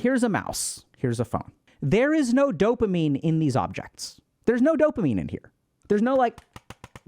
here's a mouse. Here's a phone. There is no dopamine in these objects. There's no dopamine in here. There's no like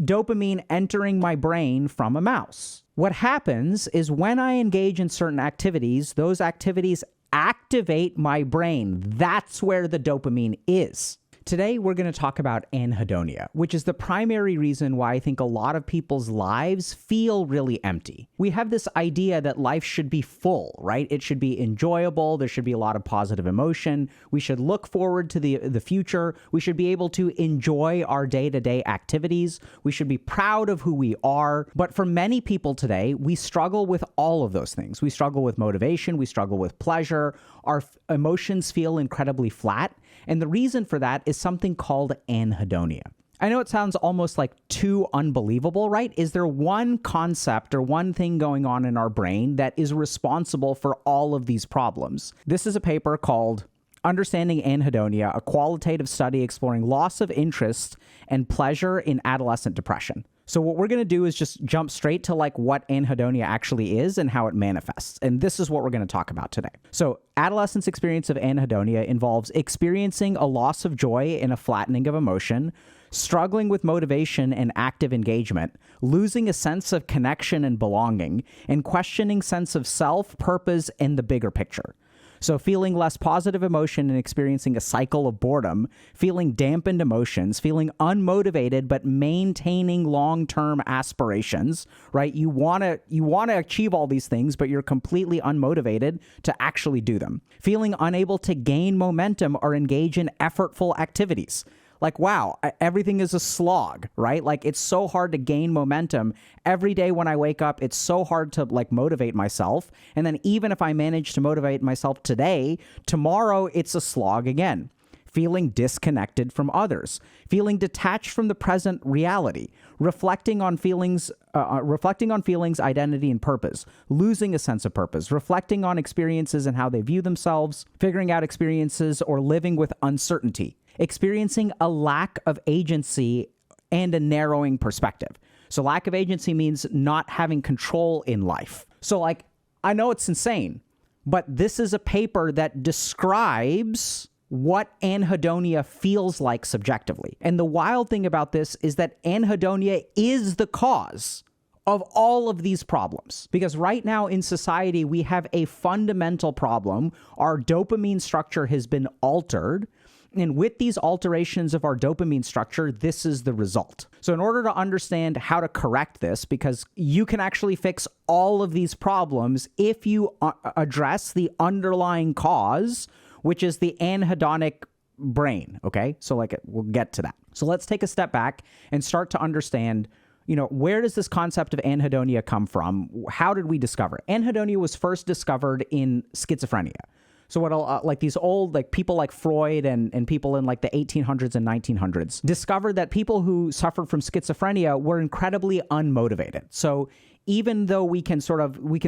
dopamine entering my brain from a mouse. What happens is when I engage in certain activities, those activities activate my brain. That's where the dopamine is. Today, we're going to talk about anhedonia, which is the primary reason why I think a lot of people's lives feel really empty. We have this idea that life should be full, right? It should be enjoyable. There should be a lot of positive emotion. We should look forward to the future. We should be able to enjoy our day-to-day activities. We should be proud of who we are. But for many people today, we struggle with all of those things. We struggle with motivation. We struggle with pleasure. Our emotions feel incredibly flat. And the reason for that is something called anhedonia. I know it sounds almost like too unbelievable, right? Is there one concept or one thing going on in our brain that is responsible for all of these problems? This is a paper called Understanding Anhedonia, a qualitative study exploring loss of interest and pleasure in adolescent depression. So what we're going to do is just jump straight to like what anhedonia actually is and how it manifests. And this is what we're going to talk about today. So adolescent's experience of anhedonia involves experiencing a loss of joy and a flattening of emotion, struggling with motivation and active engagement, losing a sense of connection and belonging, and questioning sense of self, purpose, and the bigger picture. So feeling less positive emotion and experiencing a cycle of boredom, feeling dampened emotions, feeling unmotivated but maintaining long-term aspirations, right? You want to achieve all these things, but you're completely unmotivated to actually do them. Feeling unable to gain momentum or engage in effortful activities. Like, wow, everything is a slog, right? Like, it's so hard to gain momentum. Every day when I wake up, it's so hard to, like, motivate myself. And then even if I manage to motivate myself today, tomorrow it's a slog again. Feeling disconnected from others. Feeling detached from the present reality. Reflecting on feelings, identity, and purpose. Losing a sense of purpose. Reflecting on experiences and how they view themselves. Figuring out experiences or living with uncertainty. Experiencing a lack of agency and a narrowing perspective. So lack of agency means not having control in life. So like, I know it's insane, but this is a paper that describes what anhedonia feels like subjectively. And the wild thing about this is that anhedonia is the cause of all of these problems. Because right now in society, we have a fundamental problem. Our dopamine structure has been altered. And with these alterations of our dopamine structure, this is the result. So in order to understand how to correct this, because you can actually fix all of these problems if you address the underlying cause, which is the anhedonic brain, okay? So like we'll get to that. So let's take a step back and start to understand, where does this concept of anhedonia come from? How did we discover it? Anhedonia was first discovered in schizophrenia. So what like these old like people like Freud and people in like the 1800s and 1900s discovered that people who suffered from schizophrenia were incredibly unmotivated. So even though we can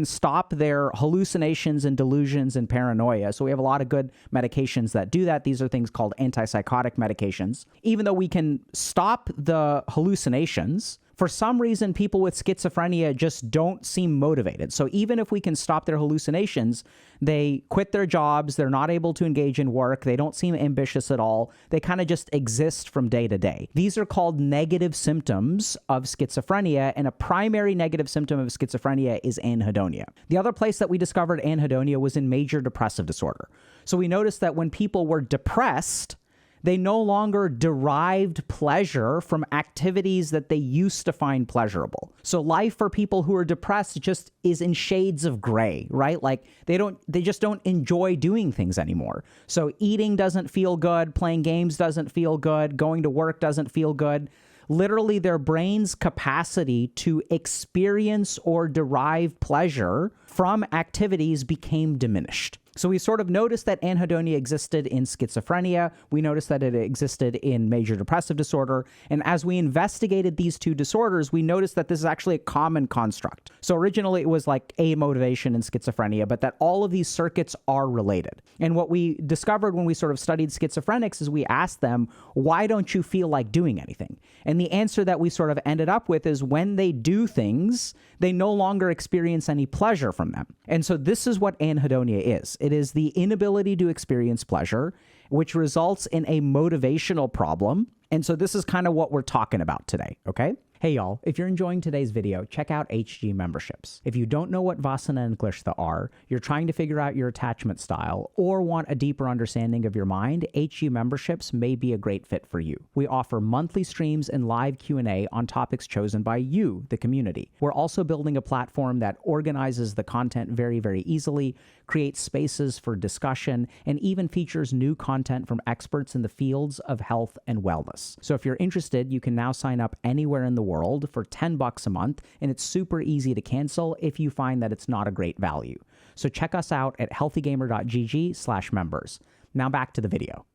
stop their hallucinations and delusions and paranoia. So we have a lot of good medications that do that. These are things called antipsychotic medications. Even though we can stop the hallucinations, for some reason, people with schizophrenia just don't seem motivated. So even if we can stop their hallucinations, they quit their jobs, they're not able to engage in work, they don't seem ambitious at all, they kind of just exist from day to day. These are called negative symptoms of schizophrenia, and a primary negative symptom of schizophrenia is anhedonia. The other place that we discovered anhedonia was in major depressive disorder. So we noticed that when people were depressed, they no longer derived pleasure from activities that they used to find pleasurable. So life for people who are depressed just is in shades of gray, right? Like they just don't enjoy doing things anymore. So eating doesn't feel good, playing games doesn't feel good, going to work doesn't feel good. Literally, their brain's capacity to experience or derive pleasure from activities became diminished. So we sort of noticed that anhedonia existed in schizophrenia. We noticed that it existed in major depressive disorder. And as we investigated these two disorders, we noticed that this is actually a common construct. So originally it was like amotivation in schizophrenia, but that all of these circuits are related. And what we discovered when we sort of studied schizophrenics is we asked them, why don't you feel like doing anything? And the answer that we sort of ended up with is when they do things, they no longer experience any pleasure from them. And so this is what anhedonia is. It is the inability to experience pleasure, which results in a motivational problem. And so this is kind of what we're talking about today, okay? Hey y'all, if you're enjoying today's video, check out HG memberships. If you don't know what Vasana and Klishta are, you're trying to figure out your attachment style, or want a deeper understanding of your mind, HG memberships may be a great fit for you. We offer monthly streams and live Q&A on topics chosen by you, the community. We're also building a platform that organizes the content very, very easily, creates spaces for discussion, and even features new content from experts in the fields of health and wellness. So if you're interested, you can now sign up anywhere in the world for $10 a month, and it's super easy to cancel if you find that it's not a great value. So check us out at HealthyGamer.gg/members. Now back to the video.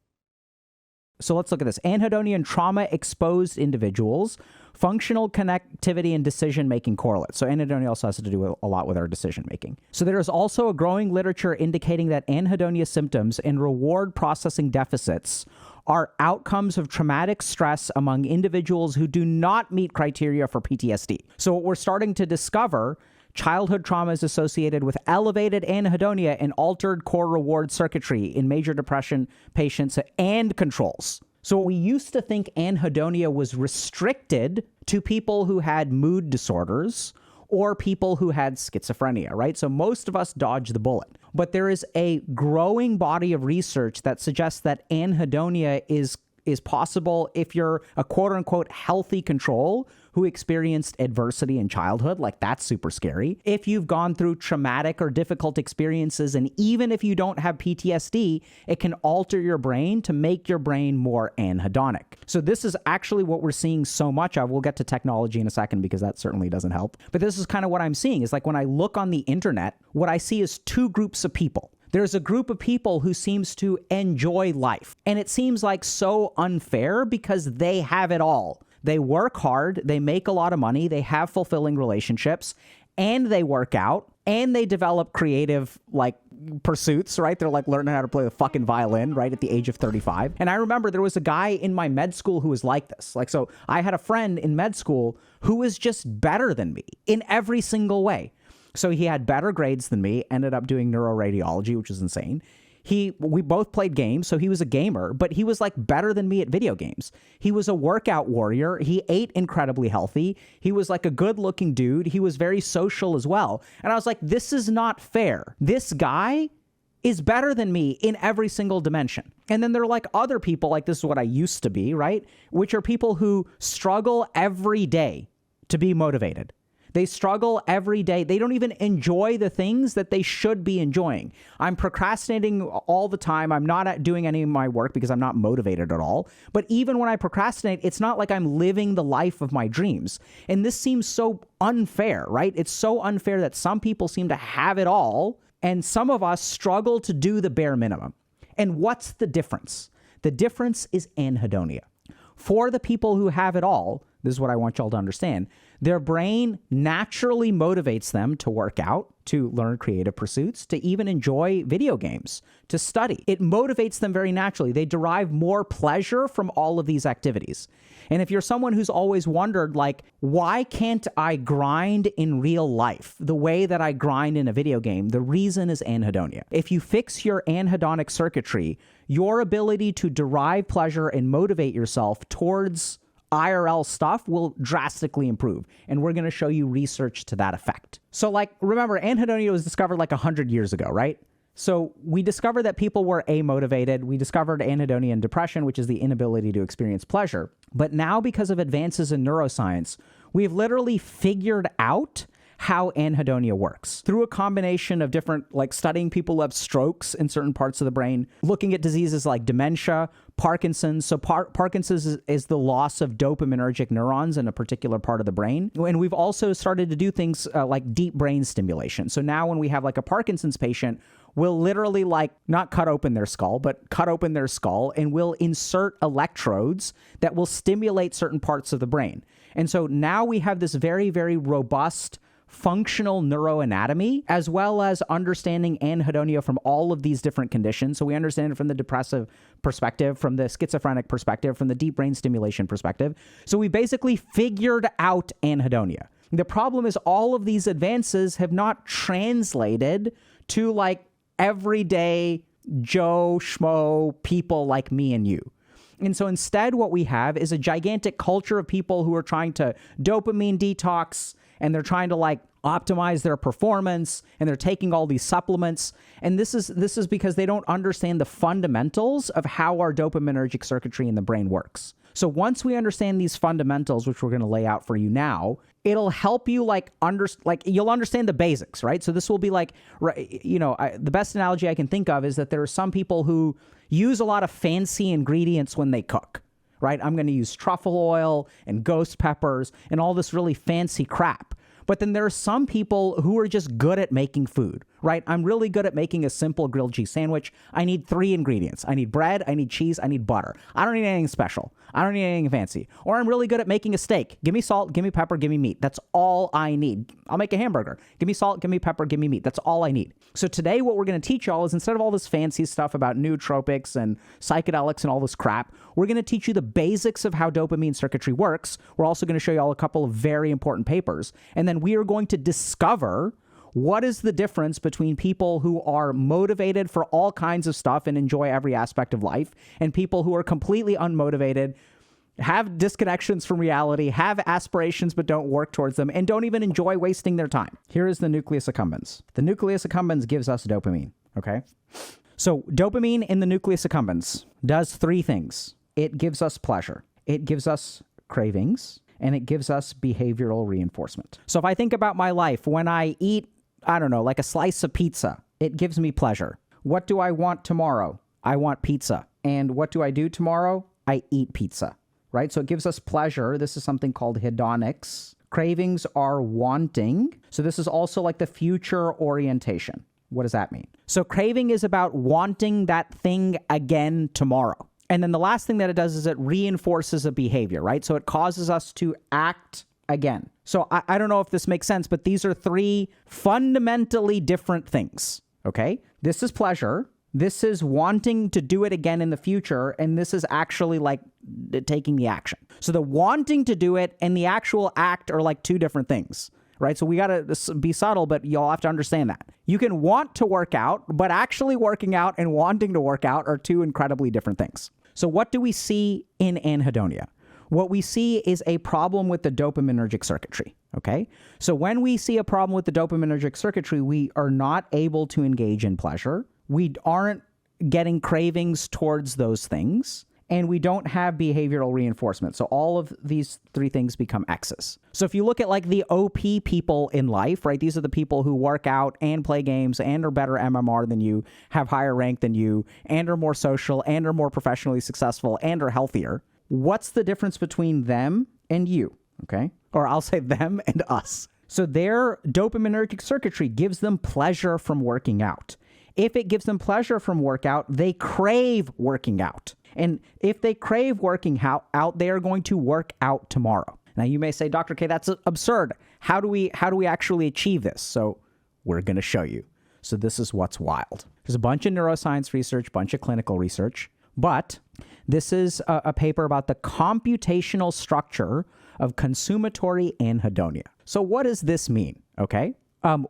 So let's look at this. Anhedonia and trauma-exposed individuals, functional connectivity and decision-making correlates. So anhedonia also has to do a lot with our decision-making. So there is also a growing literature indicating that anhedonia symptoms and reward processing deficits are outcomes of traumatic stress among individuals who do not meet criteria for PTSD. So what we're starting to discover, childhood trauma is associated with elevated anhedonia and altered core reward circuitry in major depression patients and controls. So we used to think anhedonia was restricted to people who had mood disorders or people who had schizophrenia, right? So most of us dodge the bullet. But there is a growing body of research that suggests that anhedonia is possible if you're a quote-unquote healthy control who experienced adversity in childhood. Like, that's super scary. If you've gone through traumatic or difficult experiences, and even if you don't have PTSD, it can alter your brain to make your brain more anhedonic. So this is actually what we're seeing so much of. We'll get to technology in a second because that certainly doesn't help. But this is kind of what I'm seeing. Is like when I look on the internet, what I see is two groups of people. There's a group of people who seems to enjoy life. And it seems like so unfair because they have it all. They work hard, they make a lot of money, they have fulfilling relationships, and they work out, and they develop creative, like, pursuits, right? They're like learning how to play the fucking violin, right, at the age of 35. And I remember there was a guy in my med school who was like this. Like, so I had a friend in med school who was just better than me in every single way. So he had better grades than me, ended up doing neuroradiology, which is insane. We both played games, so he was a gamer, but he was like better than me at video games. He was a workout warrior. He ate incredibly healthy. He was like a good looking dude. He was very social as well. And I was like, this is not fair. This guy is better than me in every single dimension. And then there are like other people, like this is what I used to be, right? Which are people who struggle every day to be motivated. They struggle every day. They don't even enjoy the things that they should be enjoying. I'm procrastinating all the time. I'm not doing any of my work because I'm not motivated at all. But even when I procrastinate, it's not like I'm living the life of my dreams. And this seems so unfair, right? It's so unfair that some people seem to have it all, and some of us struggle to do the bare minimum. And what's the difference? The difference is anhedonia. For the people who have it all, this is what I want y'all to understand, their brain naturally motivates them to work out, to learn creative pursuits, to even enjoy video games, to study. It motivates them very naturally. They derive more pleasure from all of these activities. And if you're someone who's always wondered, like, why can't I grind in real life the way that I grind in a video game? The reason is anhedonia. If you fix your anhedonic circuitry, your ability to derive pleasure and motivate yourself towards IRL stuff will drastically improve. And we're going to show you research to that effect. So like, remember, anhedonia was discovered like 100 years ago, right? So we discovered that people were amotivated. We discovered anhedonia and depression, which is the inability to experience pleasure. But now, because of advances in neuroscience, we've literally figured out how anhedonia works through a combination of different, like studying people who have strokes in certain parts of the brain, looking at diseases like dementia, Parkinson's. So Parkinson's is the loss of dopaminergic neurons in a particular part of the brain. And we've also started to do things like deep brain stimulation. So now when we have like a Parkinson's patient, we'll literally like not cut open their skull, but cut open their skull, and we'll insert electrodes that will stimulate certain parts of the brain. And so now we have this very, very robust functional neuroanatomy, as well as understanding anhedonia from all of these different conditions. So we understand it from the depressive perspective, from the schizophrenic perspective, from the deep brain stimulation perspective. So we basically figured out anhedonia. The problem is all of these advances have not translated to like everyday Joe Schmo people like me and you. And so instead what we have is a gigantic culture of people who are trying to dopamine detox, and they're trying to like optimize their performance, and they're taking all these supplements. And this is because they don't understand the fundamentals of how our dopaminergic circuitry in the brain works. So once we understand these fundamentals, which we're going to lay out for you now, it'll help you you'll understand the basics, right? So this will be like, the best analogy I can think of is that there are some people who use a lot of fancy ingredients when they cook, right? I'm going to use truffle oil and ghost peppers and all this really fancy crap. But then there are some people who are just good at making food, right? I'm really good at making a simple grilled cheese sandwich. I need 3 ingredients. I need bread, I need cheese, I need butter. I don't need anything special. I don't need anything fancy. Or I'm really good at making a steak. Give me salt, give me pepper, give me meat. That's all I need. I'll make a hamburger. Give me salt, give me pepper, give me meat. That's all I need. So today what we're going to teach y'all is, instead of all this fancy stuff about nootropics and psychedelics and all this crap, we're going to teach you the basics of how dopamine circuitry works. We're also going to show y'all a couple of very important papers. And then we are going to discover what is the difference between people who are motivated for all kinds of stuff and enjoy every aspect of life, and people who are completely unmotivated, have disconnections from reality, have aspirations but don't work towards them, and don't even enjoy wasting their time. Here is the nucleus accumbens. The nucleus accumbens gives us dopamine, okay? So dopamine in the nucleus accumbens does 3 things. It gives us pleasure. It gives us cravings, and it gives us behavioral reinforcement. So if I think about my life, when I eat, I don't know, like a slice of pizza, it gives me pleasure. What do I want tomorrow? I want pizza. And what do I do tomorrow? I eat pizza, right? So it gives us pleasure. This is something called hedonics. Cravings are wanting. So this is also like the future orientation. What does that mean? So craving is about wanting that thing again tomorrow. And then the last thing that it does is it reinforces a behavior, right? So it causes us to act again. So I don't know if this makes sense, but these are 3 fundamentally different things, okay? This is pleasure. This is wanting to do it again in the future. And this is actually like taking the action. So the wanting to do it and the actual act are like 2 different things, right? So we got to be subtle, but y'all have to understand that. You can want to work out, but actually working out and wanting to work out are 2 incredibly different things. So what do we see in anhedonia? What we see is a problem with the dopaminergic circuitry, okay? So when we see a problem with the dopaminergic circuitry, we are not able to engage in pleasure. We aren't getting cravings towards those things, and we don't have behavioral reinforcement. So all of these 3 things become X's. So if you look at like the OP people in life, right? These are the people who work out and play games and are better MMR than you, have higher rank than you, and are more social, and are more professionally successful, and are healthier. What's the difference between them and you, okay? Or I'll say them and us. So their dopaminergic circuitry gives them pleasure from working out. If it gives them pleasure from workout, they crave working out. And if they crave working out, they are going to work out tomorrow. Now you may say, Dr. K, that's absurd. How do we actually achieve this? So we're going to show you. So this is what's wild. There's a bunch of neuroscience research, bunch of clinical research, but this is a paper about the computational structure of consumatory anhedonia. So what does this mean? Okay.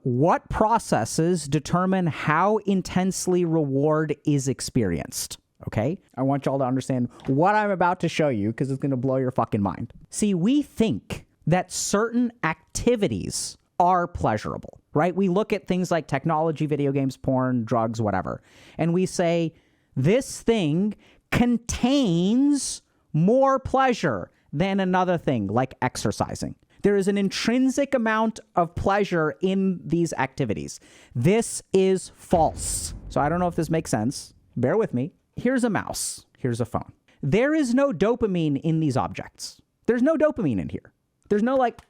What processes determine how intensely reward is experienced? Okay. I want y'all to understand what I'm about to show you because it's going to blow your fucking mind. See, we think that certain activities are pleasurable, right? We look at things like technology, video games, porn, drugs, whatever, and we say, this thing contains more pleasure than another thing like exercising. There is an intrinsic amount of pleasure in these activities. This is false. So I don't know if this makes sense. Bear with me. Here's a mouse. Here's a phone. There is no dopamine in these objects. There's no dopamine in here. There's no like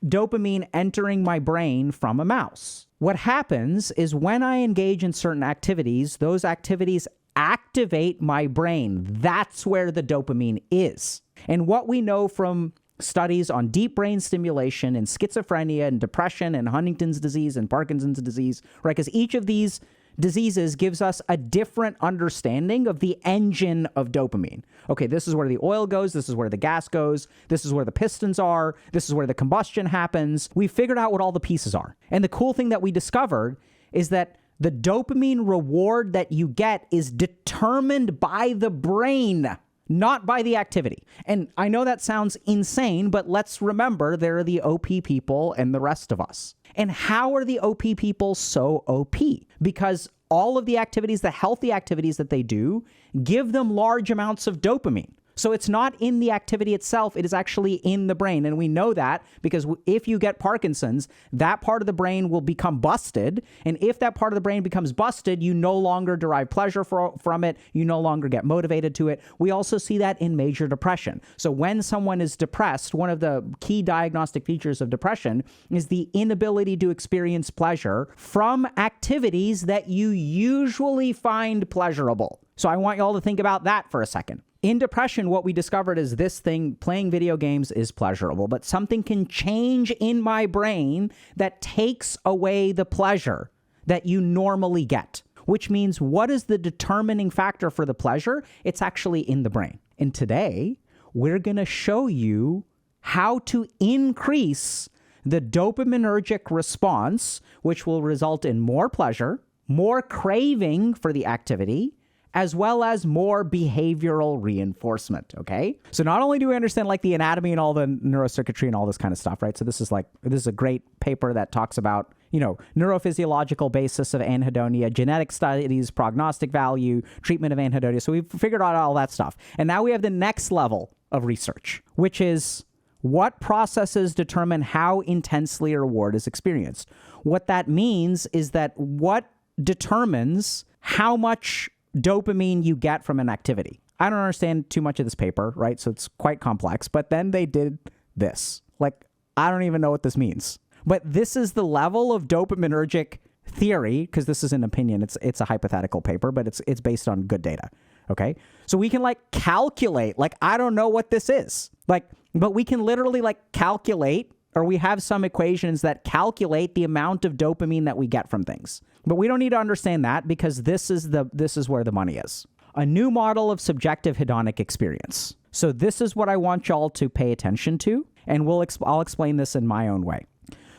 dopamine entering my brain from a mouse. What happens is when I engage in certain activities, those activities activate my brain. That's where the dopamine is. And what we know from studies on deep brain stimulation and schizophrenia and depression and Huntington's disease and Parkinson's disease, right? Because each of these diseases gives us a different understanding of the engine of dopamine. Okay, this is where the oil goes. This is where the gas goes. This is where the pistons are. This is where the combustion happens. We figured out what all the pieces are. And the cool thing that we discovered is that The dopamine reward that you get is determined by the brain, not by the activity. And I know that sounds insane, but let's remember there are the OP people and the rest of us. And how are the OP people so OP? Because all of the activities, the healthy activities that they do, give them large amounts of dopamine. So it's not in the activity itself, it is actually in the brain. And we know that because if you get Parkinson's, that part of the brain will become busted. And if that part of the brain becomes busted, you no longer derive pleasure from it. You no longer get motivated to it. We also see that in major depression. So when someone is depressed, one of the key diagnostic features of depression is the inability to experience pleasure from activities that you usually find pleasurable. So I want you all to think about that for a second. In depression, what we discovered is this thing, playing video games is pleasurable, but something can change in my brain that takes away the pleasure that you normally get, which means what is the determining factor for the pleasure? It's actually in the brain. And today, we're going to show you how to increase the dopaminergic response, which will result in more pleasure, more craving for the activity, as well as more behavioral reinforcement, okay? So not only do we understand like the anatomy and all the neurocircuitry and all this kind of stuff, right? So this is a great paper that talks about, neurophysiological basis of anhedonia, genetic studies, prognostic value, treatment of anhedonia. So we've figured out all that stuff. And now we have the next level of research, which is what processes determine how intensely a reward is experienced. What that means is that what determines how much dopamine you get from an activity. I don't understand too much of this paper, right? So it's quite complex, but then they did this. I don't even know what this means. But this is the level of dopaminergic theory, because this is an opinion. It's a hypothetical paper, but it's based on good data, okay? So we can calculate, I don't know what this is. But we can literally calculate, or we have some equations that calculate the amount of dopamine that we get from things. But we don't need to understand that because this is where the money is. A new model of subjective hedonic experience. So this is what I want y'all to pay attention to, and I'll explain this in my own way.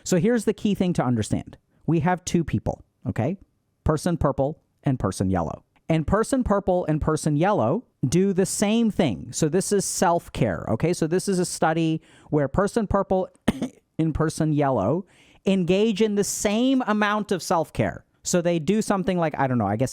So here's the key thing to understand. We have two people, okay? Person purple and person yellow. And person purple and person yellow do the same thing. So this is self-care, okay? So this is a study where person purple and person yellow engage in the same amount of self-care. So they do something like,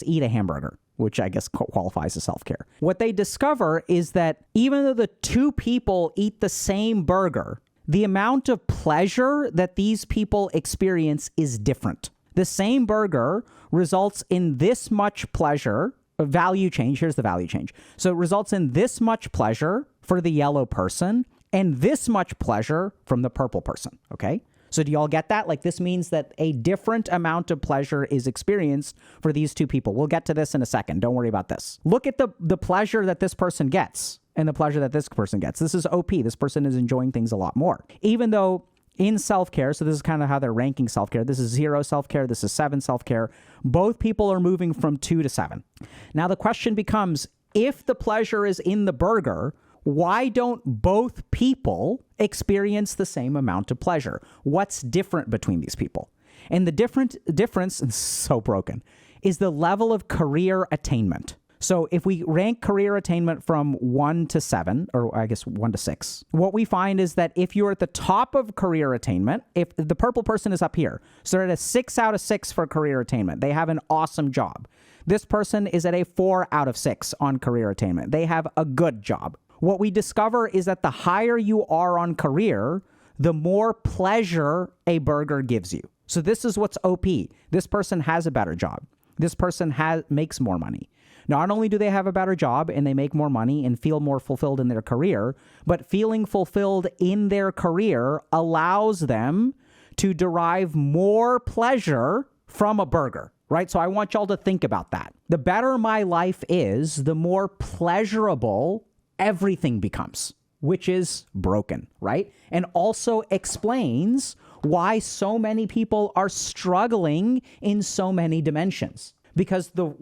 eat a hamburger, which I guess qualifies as self-care. What they discover is that even though the two people eat the same burger, the amount of pleasure that these people experience is different. The same burger results in this much pleasure, a value change. Here's the value change. So it results in this much pleasure for the yellow person and this much pleasure from the purple person, okay? So do y'all get that? This means that a different amount of pleasure is experienced for these two people. We'll get to this in a second. Don't worry about this. Look at the pleasure that this person gets and the pleasure that this person gets. This is OP. This person is enjoying things a lot more. Even though in self-care, so this is kind of how they're ranking self-care. This is 0 self-care. This is 7 self-care. Both people are moving from 2 to 7. Now the question becomes, if the pleasure is in the burger, why don't both people experience the same amount of pleasure? What's different between these people? And the difference, is so broken, is the level of career attainment. So if we rank career attainment from 1 to 7, or I guess 1 to 6, what we find is that if you're at the top of career attainment, if the purple person is up here, so they're at a 6 out of 6 for career attainment. They have an awesome job. This person is at a 4 out of 6 on career attainment. They have a good job. What we discover is that the higher you are on career, the more pleasure a burger gives you. So this is what's OP. This person has a better job. This person makes more money. Not only do they have a better job and they make more money and feel more fulfilled in their career, but feeling fulfilled in their career allows them to derive more pleasure from a burger, right? So I want y'all to think about that. The better my life is, the more pleasurable everything becomes, which is broken, right? And also explains why so many people are struggling in so many dimensions. Because the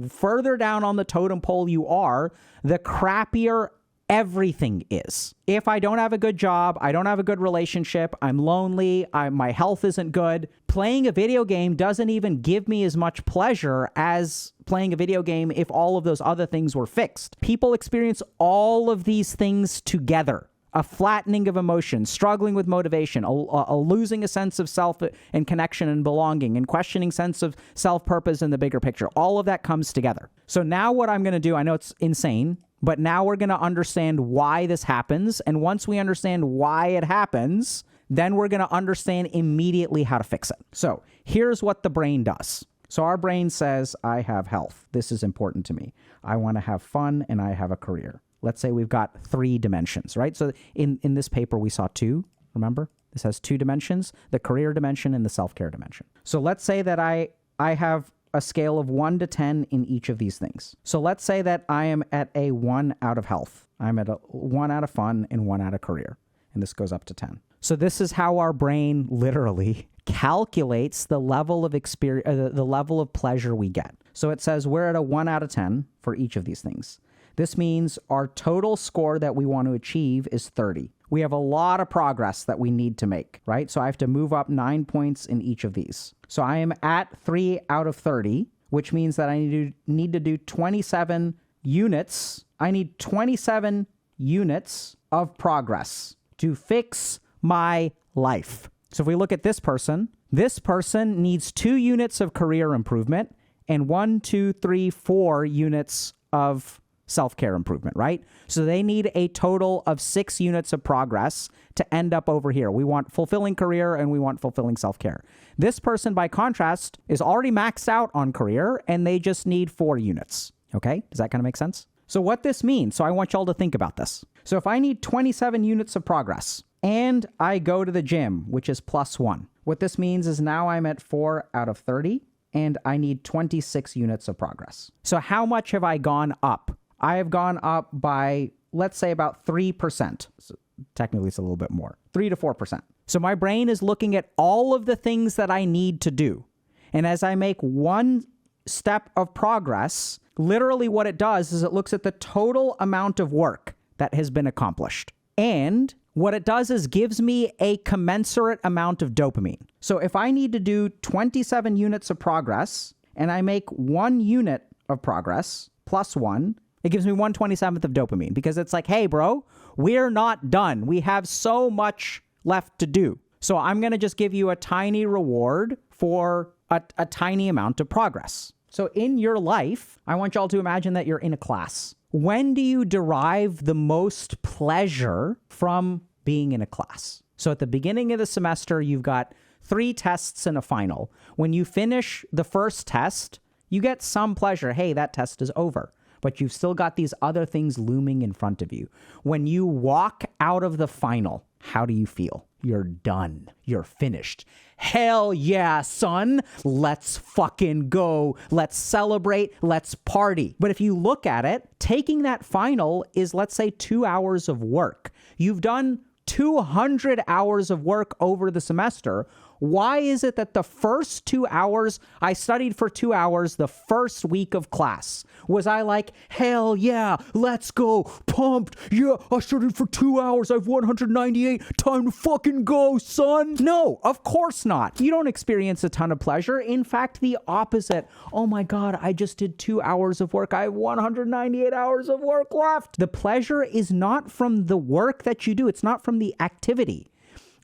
further down on the totem pole you are, the crappier Everything is. If I don't have a good job, I don't have a good relationship, I'm lonely, my health isn't good, playing a video game doesn't even give me as much pleasure as playing a video game if all of those other things were fixed. People experience all of these things together. A flattening of emotion, struggling with motivation, a losing a sense of self and connection and belonging, and questioning sense of self-purpose in the bigger picture. All of that comes together. So now what I'm going to do, I know it's insane, but now we're going to understand why this happens. And once we understand why it happens, then we're going to understand immediately how to fix it. So here's what the brain does. So our brain says, I have health. This is important to me. I want to have fun and I have a career. Let's say we've got 3 dimensions, right? So in this paper, we saw 2, remember? This has 2 dimensions, the career dimension and the self-care dimension. So let's say that I have a scale of 1 to 10 in each of these things. So let's say that I am at a 1 out of health. I'm at a 1 out of fun and 1 out of career. And this goes up to 10. So this is how our brain literally calculates the level of experience, the level of pleasure we get. So it says we're at a 1 out of 10 for each of these things. This means our total score that we want to achieve is 30. We have a lot of progress that we need to make, right? So I have to move up 9 points in each of these. So I am at 3 out of 30, which means that I need to do 27 units. I need 27 units of progress to fix my life. So if we look at this person needs 2 units of career improvement and 4 units of self-care improvement, right? So they need a total of 6 units of progress to end up over here. We want fulfilling career and we want fulfilling self-care. This person, by contrast, is already maxed out on career and they just need 4 units. Okay? Does that kind of make sense? So what this means, so I want y'all to think about this. So if I need 27 units of progress and I go to the gym, which is +1, what this means is now I'm at 4 out of 30 and I need 26 units of progress. So how much have I gone up? I have gone up by, let's say, about 3%. So technically, it's a little bit more, 3 to 4%. So my brain is looking at all of the things that I need to do. And as I make one step of progress, literally what it does is it looks at the total amount of work that has been accomplished. And what it does is gives me a commensurate amount of dopamine. So if I need to do 27 units of progress and I make 1 unit of progress +1, it gives me 1/27th of dopamine because it's like, hey, bro, we're not done. We have so much left to do. So I'm going to just give you a tiny reward for a tiny amount of progress. So in your life, I want y'all to imagine that you're in a class. When do you derive the most pleasure from being in a class? So at the beginning of the semester, you've got 3 tests and a final. When you finish the first test, you get some pleasure. Hey, that test is over. But you've still got these other things looming in front of you. When you walk out of the final, how do you feel? You're done. You're finished. Hell yeah, son. Let's fucking go. Let's celebrate. Let's party. But if you look at it, taking that final is, let's say, 2 hours of work. You've done 200 hours of work over the semester. Why is it that the first 2 hours, I studied for 2 hours the first week of class? Was I like, hell yeah, let's go, pumped, yeah, I studied for 2 hours, I have 198, time to fucking go, son? No, of course not. You don't experience a ton of pleasure. In fact, the opposite. Oh my God, I just did 2 hours of work. I have 198 hours of work left. The pleasure is not from the work that you do. It's not from the activity.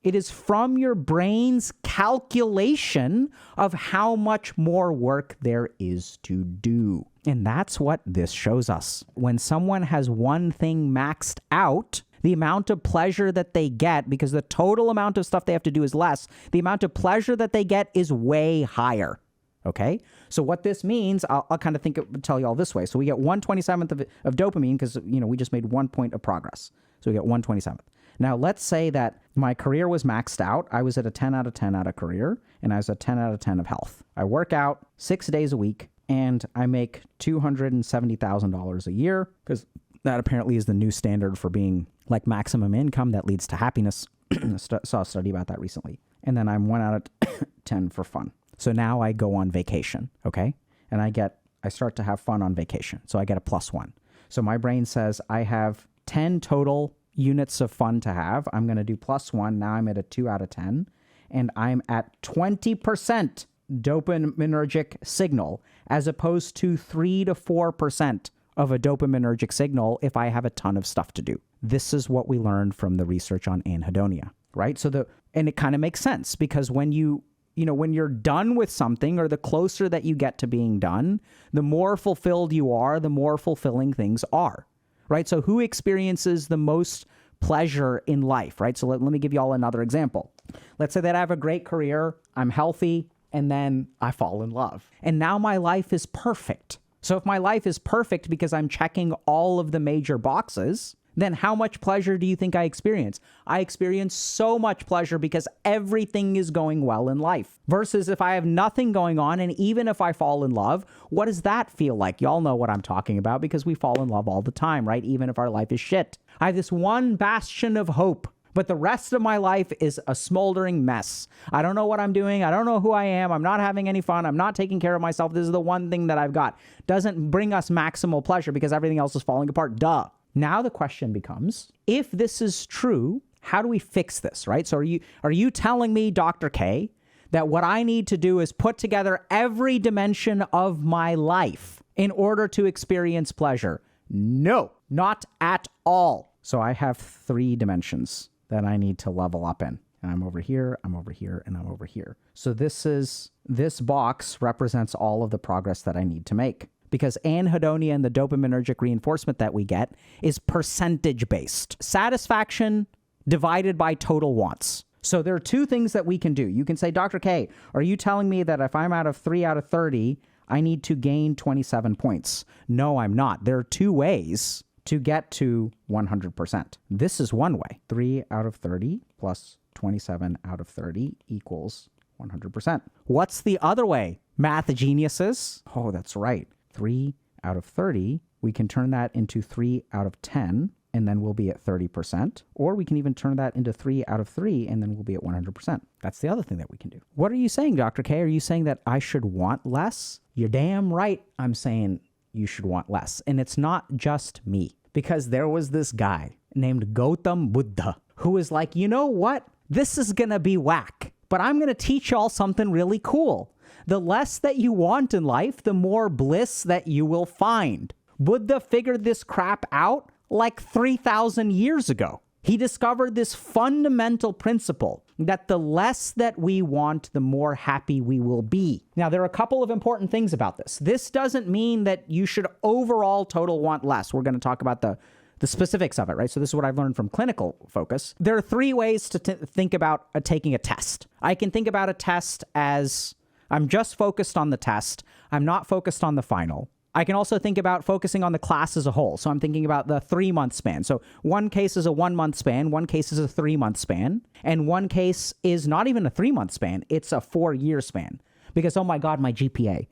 It is from your brain's calculation of how much more work there is to do. And that's what this shows us. When someone has one thing maxed out, the amount of pleasure that they get, because the total amount of stuff they have to do is less, the amount of pleasure that they get is way higher. Okay? So what this means, I'll kind of tell you all this way. So we get 1/27th of dopamine because, we just made 1 point of progress. So we get 1/27th. Now, let's say that my career was maxed out. I was at a 10 out of 10 out of career, and I was at 10 out of 10 of health. I work out 6 days a week, and I make $270,000 a year, because that apparently is the new standard for being like maximum income that leads to happiness. Saw a study about that recently. And then I'm 1 out of 10 for fun. So now I go on vacation, okay? And I start to have fun on vacation. So I get a +1. So my brain says I have 10 total units of fun to have. I'm going to do +1. Now I'm at a 2 out of 10. And I'm at 20% dopaminergic signal, as opposed to 3 to 4% of a dopaminergic signal if I have a ton of stuff to do. This is what we learned from the research on anhedonia, right? And it kind of makes sense, because when when you're done with something, or the closer that you get to being done, the more fulfilled you are, the more fulfilling things are, right? So who experiences the most pleasure in life, right? So let me give you all another example. Let's say that I have a great career, I'm healthy, and then I fall in love. And now my life is perfect. So if my life is perfect because I'm checking all of the major boxes, then how much pleasure do you think I experience? I experience so much pleasure because everything is going well in life. Versus if I have nothing going on, and even if I fall in love, what does that feel like? Y'all know what I'm talking about, because we fall in love all the time, right? Even if our life is shit. I have this one bastion of hope, but the rest of my life is a smoldering mess. I don't know what I'm doing. I don't know who I am. I'm not having any fun. I'm not taking care of myself. This is the one thing that I've got. Doesn't bring us maximal pleasure because everything else is falling apart. Duh. Now the question becomes, if this is true, how do we fix this, right? So are you telling me, Dr. K, that what I need to do is put together every dimension of my life in order to experience pleasure? No, not at all. So I have 3 dimensions that I need to level up in. And I'm over here, I'm over here, and I'm over here. So this box represents all of the progress that I need to make. Because anhedonia and the dopaminergic reinforcement that we get is percentage-based. Satisfaction divided by total wants. So there are 2 things that we can do. You can say, Dr. K, are you telling me that if I'm out of 3 out of 30, I need to gain 27 points? No, I'm not. There are 2 ways to get to 100%. This is one way. 3 out of 30 plus 27 out of 30 equals 100%. What's the other way? Math geniuses. Oh, that's right. 3 out of 30, we can turn that into 3 out of 10, and then we'll be at 30%. Or we can even turn that into 3 out of 3, and then we'll be at 100%. That's the other thing that we can do. What are you saying, Dr. K? Are you saying that I should want less? You're damn right I'm saying you should want less. And it's not just me, because there was this guy named Gautam Buddha who was like, you know what? This is going to be whack, but I'm going to teach y'all something really cool. The less that you want in life, the more bliss that you will find. Buddha figured this crap out like 3,000 years ago. He discovered this fundamental principle that the less that we want, the more happy we will be. Now, there are a couple of important things about this. This doesn't mean that you should overall total want less. We're going to talk about the specifics of it, right? So this is what I've learned from clinical focus. There are 3 ways to think about taking a test. I can think about a test as I'm just focused on the test. I'm not focused on the final. I can also think about focusing on the class as a whole. So I'm thinking about the 3-month span. So one case is a 1-month span, one case is a 3-month span, and one case is not even a 3-month span. It's a 4-year span. Because, oh my God, my GPA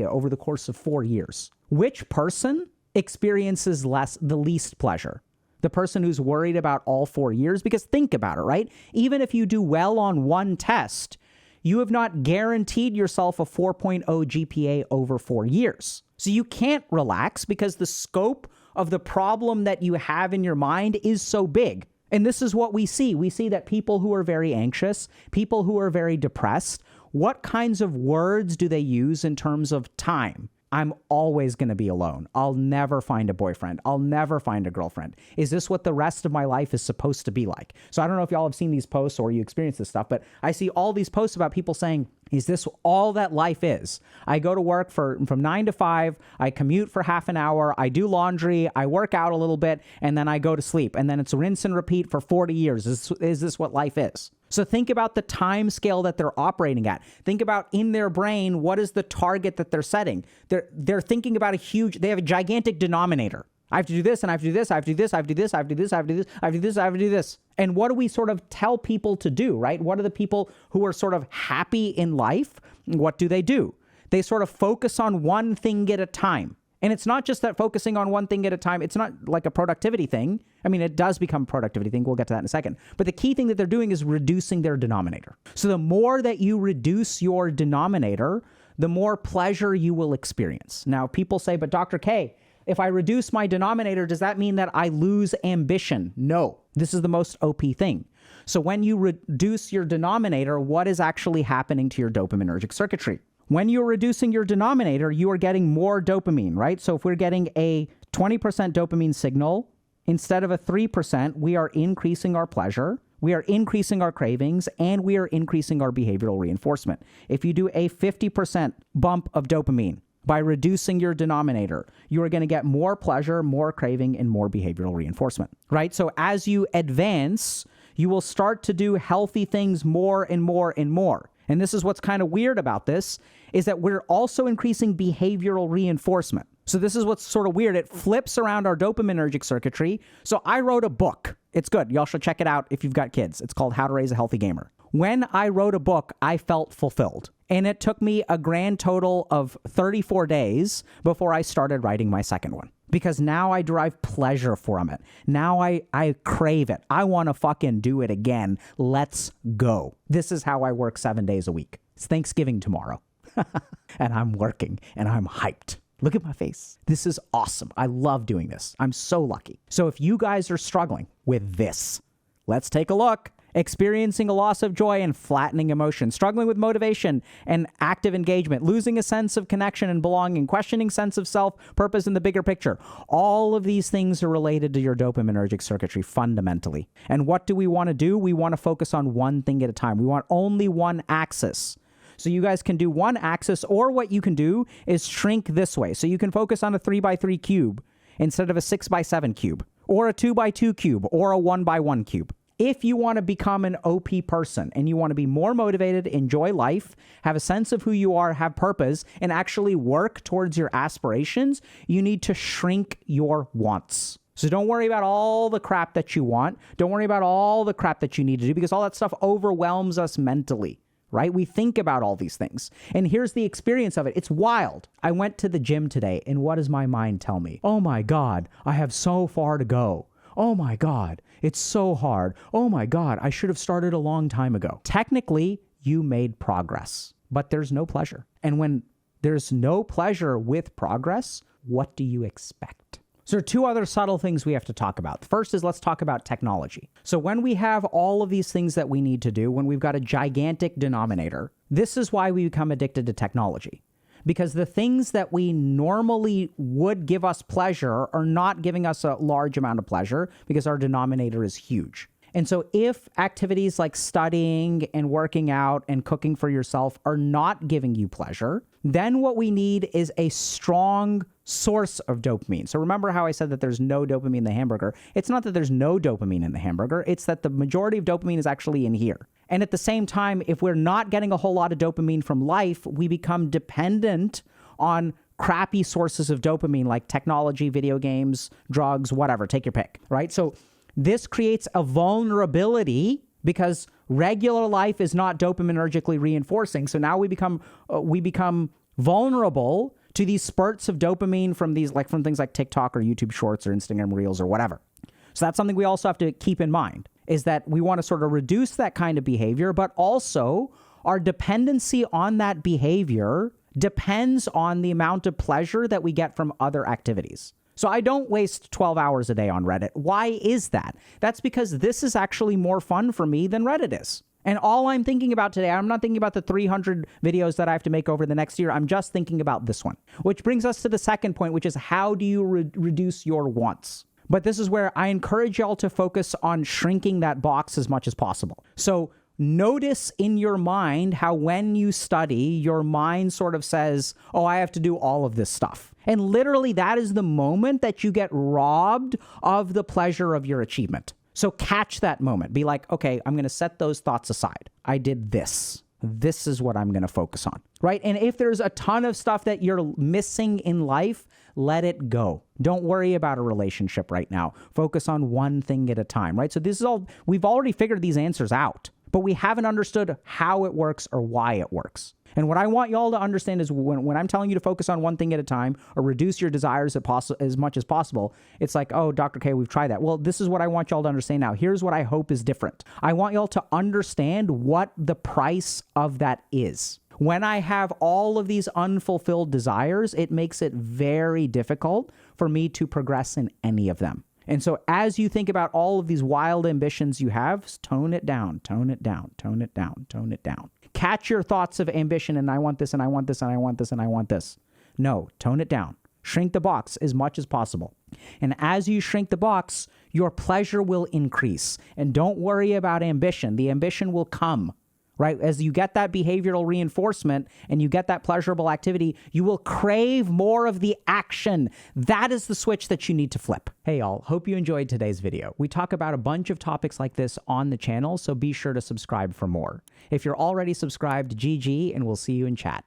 over the course of 4 years. Which person experiences the least pleasure? The person who's worried about all 4 years? Because think about it, right? Even if you do well on one test, you have not guaranteed yourself a 4.0 GPA over 4 years. So you can't relax because the scope of the problem that you have in your mind is so big. And this is what we see. We see that people who are very anxious, people who are very depressed, what kinds of words do they use in terms of time? I'm always going to be alone. I'll never find a boyfriend. I'll never find a girlfriend. Is this what the rest of my life is supposed to be like? So I don't know if y'all have seen these posts or you experience this stuff, but I see all these posts about people saying, is this all that life is? I go to work from 9 to 5. I commute for half an hour. I do laundry. I work out a little bit, and then I go to sleep. And then it's rinse and repeat for 40 years. Is this what life is? So think about the time scale that they're operating at. Think about in their brain, what is the target that they're setting? They're thinking about they have a gigantic denominator. I have to do this, and I have to do this, I have to do this, I have to do this, I have to do this, I have to do this, I have to do this, I have to do this. And what do we sort of tell people to do, right? What are the people who are sort of happy in life? What do? They sort of focus on one thing at a time. And it's not just that focusing on one thing at a time. It's not like a productivity thing. I mean, it does become a productivity thing. We'll get to that in a second. But the key thing that they're doing is reducing their denominator. So the more that you reduce your denominator, the more pleasure you will experience. Now, people say, but Dr. K, if I reduce my denominator, does that mean that I lose ambition? No. This is the most OP thing. So when you reduce your denominator, what is actually happening to your dopaminergic circuitry? When you're reducing your denominator, you are getting more dopamine, right? So if we're getting a 20% dopamine signal, instead of a 3%, we are increasing our pleasure, we are increasing our cravings, and we are increasing our behavioral reinforcement. If you do a 50% bump of dopamine by reducing your denominator, you are going to get more pleasure, more craving, and more behavioral reinforcement, right? So as you advance, you will start to do healthy things more and more and more. And this is what's kind of weird about this, is that we're also increasing behavioral reinforcement. So this is what's sort of weird. It flips around our dopaminergic circuitry. So I wrote a book. It's good. Y'all should check it out if you've got kids. It's called How to Raise a Healthy Gamer. When I wrote a book, I felt fulfilled. And it took me a grand total of 34 days before I started writing my second one. Because now I derive pleasure from it. Now I crave it. I want to fucking do it again. Let's go. This is how I work 7 days a week. It's Thanksgiving tomorrow. And I'm working and I'm hyped. Look at my face. This is awesome. I love doing this. I'm so lucky. So if you guys are struggling with this, let's take a look. Experiencing a loss of joy and flattening emotion, struggling with motivation and active engagement, losing a sense of connection and belonging, questioning sense of self, purpose in the bigger picture. All of these things are related to your dopaminergic circuitry fundamentally. And what do we want to do? We want to focus on one thing at a time. We want only one axis. So you guys can do one axis, or what you can do is shrink this way. So you can focus on a 3x3 cube instead of a 6x7 cube, or a 2x2 cube, or a 1x1 cube. If you want to become an OP person and you want to be more motivated, enjoy life, have a sense of who you are, have purpose, and actually work towards your aspirations, you need to shrink your wants. So don't worry about all the crap that you want. Don't worry about all the crap that you need to do, because all that stuff overwhelms us mentally, right? We think about all these things. And here's the experience of it. It's wild. I went to the gym today, and what does my mind tell me? Oh my God, I have so far to go. Oh my God, it's so hard. Oh my God, I should have started a long time ago. Technically, you made progress, but there's no pleasure. And when there's no pleasure with progress, what do you expect? So there are two other subtle things we have to talk about. The first is, let's talk about technology. So when we have all of these things that we need to do, when we've got a gigantic denominator, this is why we become addicted to technology. Because the things that we normally would give us pleasure are not giving us a large amount of pleasure because our denominator is huge. And so if activities like studying and working out and cooking for yourself are not giving you pleasure, then what we need is a strong source of dopamine. So remember how I said that there's no dopamine in the hamburger? It's not that there's no dopamine in the hamburger. It's that the majority of dopamine is actually in here. And at the same time, if we're not getting a whole lot of dopamine from life, we become dependent on crappy sources of dopamine like technology, video games, drugs, whatever. Take your pick, right? So this creates a vulnerability because regular life is not dopaminergically reinforcing. So now we become vulnerable to these spurts of dopamine from things like TikTok or YouTube Shorts or Instagram Reels or whatever. So that's something we also have to keep in mind, is that we want to sort of reduce that kind of behavior, but also our dependency on that behavior depends on the amount of pleasure that we get from other activities. So I don't waste 12 hours a day on Reddit. Why is that? That's because this is actually more fun for me than Reddit is. And all I'm thinking about today, I'm not thinking about the 300 videos that I have to make over the next year. I'm just thinking about this one, which brings us to the second point, which is how do you reduce your wants? But this is where I encourage y'all to focus on shrinking that box as much as possible. So notice in your mind how when you study, your mind sort of says, oh, I have to do all of this stuff. And literally that is the moment that you get robbed of the pleasure of your achievement. So catch that moment. Be like, okay, I'm going to set those thoughts aside. I did this. This is what I'm going to focus on, right? And if there's a ton of stuff that you're missing in life, let it go. Don't worry about a relationship right now. Focus on one thing at a time, right? So this is all, we've already figured these answers out, but we haven't understood how it works or why it works. And what I want y'all to understand is when I'm telling you to focus on one thing at a time or reduce your desires as much as possible, it's like, oh, Dr. K, we've tried that. Well, this is what I want y'all to understand now. Here's what I hope is different. I want y'all to understand what the price of that is. When I have all of these unfulfilled desires, it makes it very difficult for me to progress in any of them. And so as you think about all of these wild ambitions you have, tone it down, tone it down, tone it down, tone it down. Catch your thoughts of ambition and I want this and I want this and I want this and I want this. No, tone it down. Shrink the box as much as possible. And as you shrink the box, your pleasure will increase. And don't worry about ambition. The ambition will come. Right? As you get that behavioral reinforcement and you get that pleasurable activity, you will crave more of the action. That is the switch that you need to flip. Hey, y'all. Hope you enjoyed today's video. We talk about a bunch of topics like this on the channel, so be sure to subscribe for more. If you're already subscribed, GG, and we'll see you in chat.